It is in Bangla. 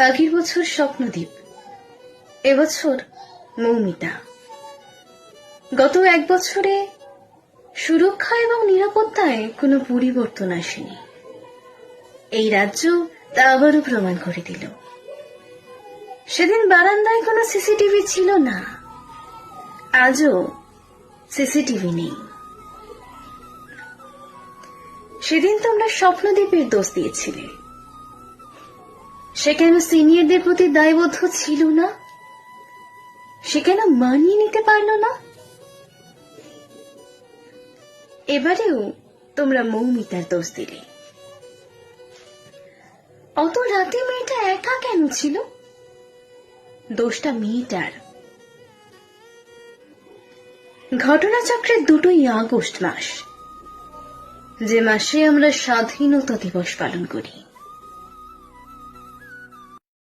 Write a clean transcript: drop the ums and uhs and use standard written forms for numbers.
আগের বছর স্বপ্নদ্বীপ, এবছর মৌমিতা। গত এক বছরে সুরক্ষা এবং নিরাপত্তায় কোনো পরিবর্তন আসেনি। এই রাজ্য তা আবারও প্রমাণ করে দিল। সেদিন বারান্দায় কোনো সিসিটিভি ছিল না, আজও সিসিটিভি নেই। সেদিন তোমরা স্বপ্নদ্বীপের দোষ দিয়েছিলে, সে কেন সিনিয়রদের প্রতি দায়বদ্ধ ছিল না? সে কেন মানিয়ে নিতে পারল না? এবারেও তোমরা মৌমিতার দোষ দিলে। অত রাতে মেয়েটা একা কেন ছিল? দোষটা মেয়েটার। ঘটনাচক্রের দুটোই আগস্ট মাস, যে মাসে আমরা স্বাধীনতা দিবস পালন করি।